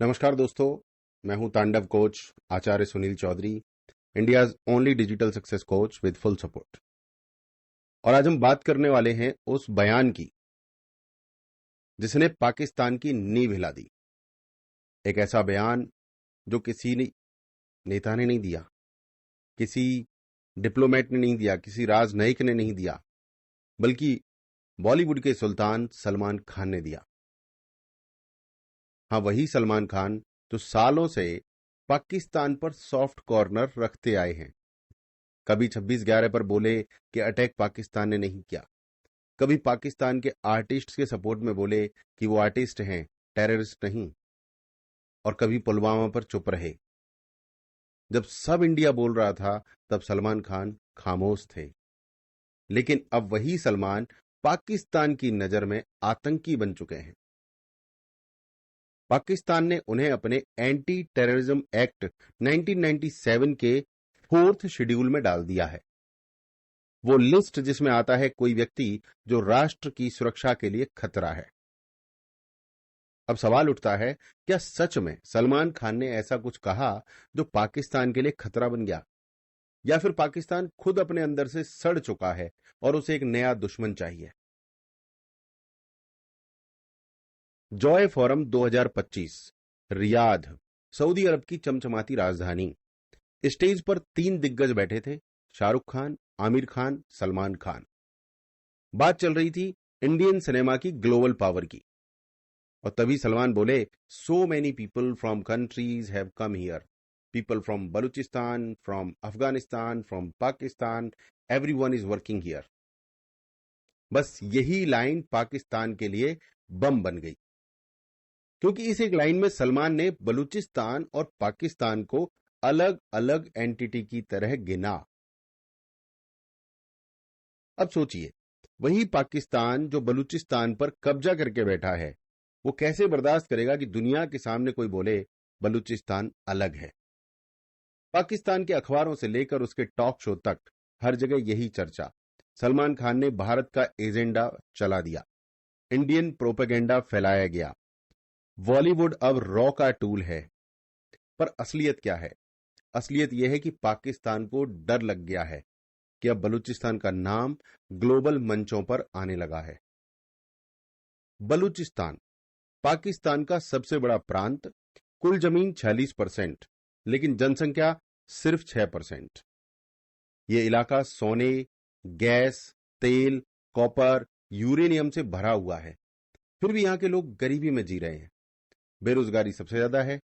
नमस्कार दोस्तों, मैं हूं Tandav coach Acharya Sunil Chaudhary, India's only digital success coach with full support. और आज हम बात करने वाले हैं उस बयान की जिसने पाकिस्तान की नींव हिला दी। एक ऐसा बयान जो किसी नेता ने नहीं दिया, किसी डिप्लोमेट ने नहीं दिया, किसी राजनयिक ने नहीं दिया, बल्कि बॉलीवुड के सुल्तान सलमान खान ने दिया। हाँ, वही सलमान खान जो सालों से पाकिस्तान पर सॉफ्ट कॉर्नर रखते आए हैं। कभी 26/11 पर बोले कि अटैक पाकिस्तान ने नहीं किया, कभी पाकिस्तान के आर्टिस्ट के सपोर्ट में बोले कि वो आर्टिस्ट हैं, टेररिस्ट नहीं, और कभी पुलवामा पर चुप रहे। जब सब इंडिया बोल रहा था तब सलमान खान खामोश थे। लेकिन अब वही सलमान पाकिस्तान की नजर में आतंकी बन चुके हैं। पाकिस्तान ने उन्हें अपने एंटी टेररिज्म एक्ट 1997 के 4th शेड्यूल में डाल दिया है। वो लिस्ट जिसमें आता है कोई व्यक्ति जो राष्ट्र की सुरक्षा के लिए खतरा है। अब सवाल उठता है, क्या सच में सलमान खान ने ऐसा कुछ कहा जो पाकिस्तान के लिए खतरा बन गया, या फिर पाकिस्तान खुद अपने अंदर से सड़ चुका है और उसे एक नया दुश्मन चाहिए? जॉय फोरम 2025, रियाद, सऊदी अरब की चमचमाती राजधानी। स्टेज पर 3 दिग्गज बैठे थे, शाहरुख खान, आमिर खान, सलमान खान। बात चल रही थी इंडियन सिनेमा की ग्लोबल पावर की। और तभी सलमान बोले, so many people from countries have come here, people from Balochistan, from Afghanistan, from Pakistan, everyone is working here. बस यही लाइन पाकिस्तान के लिए बम बन गई, क्योंकि इस एक लाइन में सलमान ने बलूचिस्तान और पाकिस्तान को अलग अलग एंटिटी की तरह गिना। अब सोचिए, वही पाकिस्तान जो बलूचिस्तान पर कब्जा करके बैठा है, वो कैसे बर्दाश्त करेगा कि दुनिया के सामने कोई बोले बलूचिस्तान अलग है। पाकिस्तान के अखबारों से लेकर उसके टॉक शो तक हर जगह यही चर्चा। सलमान खान ने भारत का एजेंडा चला दिया, इंडियन प्रोपेगेंडा फैलाया गया, बॉलीवुड अब रॉ का टूल है। पर असलियत क्या है? असलियत यह है कि पाकिस्तान को डर लग गया है कि अब बलूचिस्तान का नाम ग्लोबल मंचों पर आने लगा है। बलूचिस्तान पाकिस्तान का सबसे बड़ा प्रांत, कुल जमीन 46%, लेकिन जनसंख्या सिर्फ 6%। ये इलाका सोने, गैस, तेल, कॉपर, यूरेनियम से भरा हुआ है। फिर भी यहां के लोग गरीबी में जी रहे हैं। बेरोजगारी सबसे ज्यादा है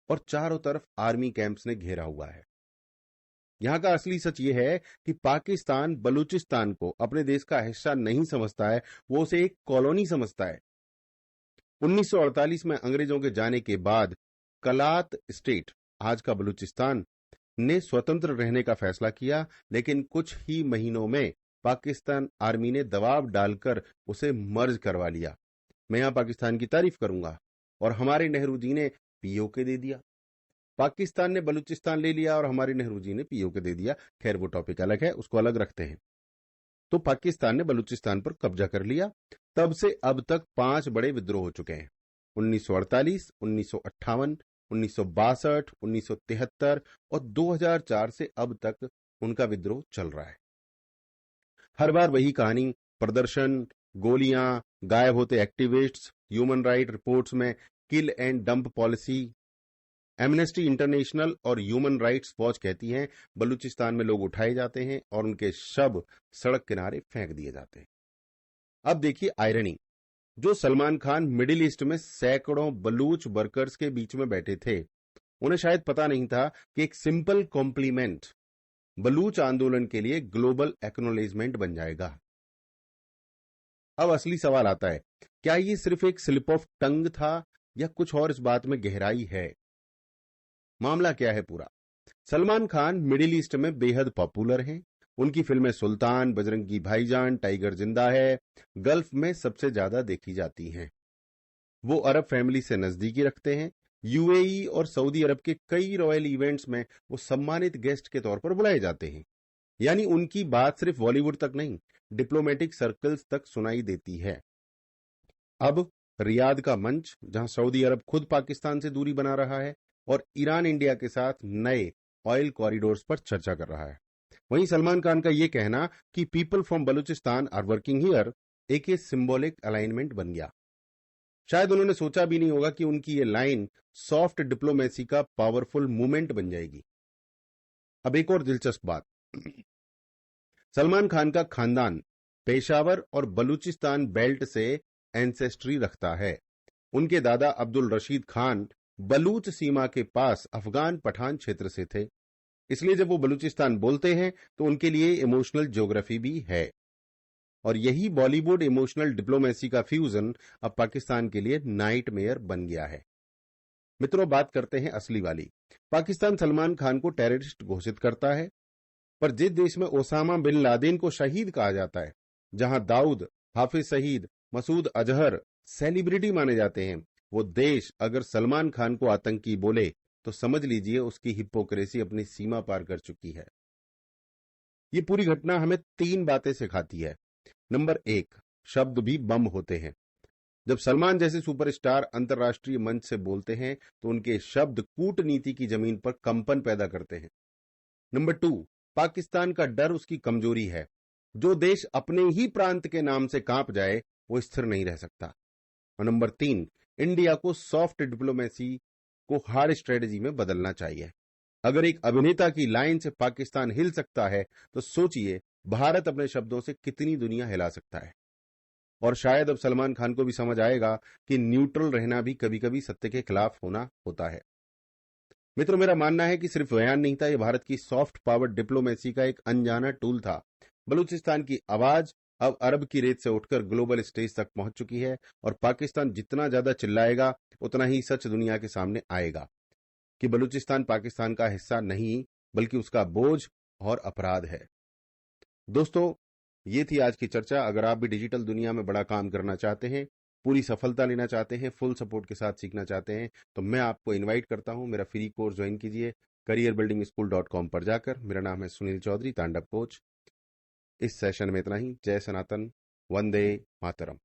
और चारों तरफ आर्मी कैंप्स ने घेरा हुआ है। यहां का असली सच यह है कि पाकिस्तान बलूचिस्तान को अपने देश का हिस्सा नहीं समझता है, वो उसे एक कॉलोनी समझता है। 1948 में अंग्रेजों के जाने के बाद कलात स्टेट, आज का बलूचिस्तान, ने स्वतंत्र रहने का फैसला किया, लेकिन कुछ ही महीनों में पाकिस्तान आर्मी ने दबाव डालकर उसे मर्ज करवा लिया। मैं यहां पाकिस्तान की तारीफ करूंगा, और हमारे नेहरू जी ने पीओके दे दिया। पाकिस्तान ने बलूचिस्तान ले लिया और हमारे नेहरू जी ने पीओके दे दिया। खैर, वो टॉपिक अलग है, उसको अलग रखते हैं। तो पाकिस्तान ने बलूचिस्तान पर कब्जा कर लिया। तब से अब तक 5 बड़े विद्रोह हो चुके हैं। 1948, 1958, 1962, 1973 और 2004 से अब तक उनका विद्रोह चल रहा है। हर बार वही कहानी, प्रदर्शन, गोलियां, गायब होते एक्टिविस्ट्स, ह्यूमन राइट रिपोर्ट्स में किल and dump policy. Amnesty international और ह्यूमन राइट्स वॉच कहती हैं बलूचिस्तान में लोग उठाए जाते हैं और उनके शव सड़क किनारे फेंक दिए जाते हैं। अब देखिए आयरनी, जो सलमान खान मिडिल ईस्ट में सैकड़ों बलूच वर्कर्स के बीच में बैठे थे, उन्हें शायद पता नहीं था कि एक सिंपल कॉम्प्लीमेंट बलूच आंदोलन के लिए ग्लोबल एक्नॉलेजमेंट बन जाएगा। अब असली सवाल आता है, क्या ये सिर्फ एक स्लिप ऑफ टंग था या कुछ और इस बात में गहराई है? मामला क्या है पूरा? सलमान खान मिडिल ईस्ट में बेहद पॉपुलर हैं। उनकी फिल्में सुल्तान, बजरंगी भाईजान, टाइगर जिंदा है गल्फ में सबसे ज्यादा देखी जाती हैं। वो अरब फैमिली से नजदीकी रखते हैं। यूएई और सऊदी अरब के कई रॉयल इवेंट्स में वो सम्मानित गेस्ट के तौर पर बुलाए जाते हैं। यानी उनकी बात सिर्फ बॉलीवुड तक नहीं, डिप्लोमेटिक सर्कल्स तक सुनाई देती है। अब रियाद का मंच, जहां सऊदी अरब खुद पाकिस्तान से दूरी बना रहा है और ईरान इंडिया के साथ नए ऑयल कॉरिडोर्स पर चर्चा कर रहा है। वहीं सलमान खान का यह कहना कि people from Balochistan are working here एक सिंबॉलिक अलाइनमेंट बन गया। शायद उन्होंने सोचा भी नहीं होगा कि उनकी ये लाइन सॉफ्ट डिप्लोमेसी का पावरफुल मूवमेंट बन जाएगी। अब एक और दिलचस्प बात, सलमान खान का खानदान पेशावर और बलूचिस्तान बेल्ट से एंसेस्ट्री रखता है। उनके दादा अब्दुल रशीद खान बलूच सीमा के पास अफगान पठान क्षेत्र से थे, इसलिए जब वो बलूचिस्तान बोलते हैं तो उनके लिए इमोशनल ज्योग्राफी भी है। और यही बॉलीवुड इमोशनल डिप्लोमेसी का फ्यूजन अब पाकिस्तान के लिए नाइटमेयर बन गया है। मित्रों, बात करते हैं असली वाली। पाकिस्तान सलमान खान को टेररिस्ट घोषित करता है, पर जिस देश में ओसामा बिन लादेन को शहीद कहा जाता है, जहां दाऊद, हाफिज सईद, मसूद अजहर सेलिब्रिटी माने जाते हैं, वो देश अगर सलमान खान को आतंकी बोले तो समझ लीजिए उसकी हिपोक्रेसी अपनी सीमा पार कर चुकी है। ये पूरी घटना हमें 3 बातें सिखाती है। नंबर 1, शब्द भी बम होते हैं। जब सलमान जैसे सुपरस्टार अंतर्राष्ट्रीय मंच से बोलते हैं तो उनके शब्द कूटनीति की जमीन पर कंपन पैदा करते हैं। नंबर 2, पाकिस्तान का डर उसकी कमजोरी है। जो देश अपने ही प्रांत के नाम से कांप जाए वो स्थिर नहीं रह सकता। और नंबर 3, इंडिया को सॉफ्ट डिप्लोमेसी को हार्ड स्ट्रेटेजी में बदलना चाहिए। अगर एक अभिनेता की लाइन से पाकिस्तान हिल सकता है तो सोचिए भारत अपने शब्दों से कितनी दुनिया हिला सकता है। और शायद अब सलमान खान को भी समझ आएगा कि न्यूट्रल रहना भी कभी कभी सत्य के खिलाफ होना होता है। मित्रों, मेरा मानना है कि सिर्फ बयान नहीं था, यह भारत की सॉफ्ट पावर डिप्लोमेसी का एक अनजाना टूल था। बलूचिस्तान की आवाज अब अरब की रेत से उठकर ग्लोबल स्टेज तक पहुंच चुकी है और पाकिस्तान जितना ज्यादा चिल्लाएगा उतना ही सच दुनिया के सामने आएगा कि बलूचिस्तान पाकिस्तान का हिस्सा नहीं बल्कि उसका बोझ और अपराध है। दोस्तों, ये थी आज की चर्चा। अगर आप भी डिजिटल दुनिया में बड़ा काम करना चाहते हैं, पूरी सफलता लेना चाहते हैं, फुल सपोर्ट के साथ सीखना चाहते हैं, तो मैं आपको इनवाइट करता हूं, मेरा फ्री कोर्स ज्वाइन कीजिए careerbuildingschool.com पर जाकर। मेरा नाम है सुनील चौधरी, तांडव कोच। इस सेशन में इतना ही। जय सनातन, वंदे मातरम।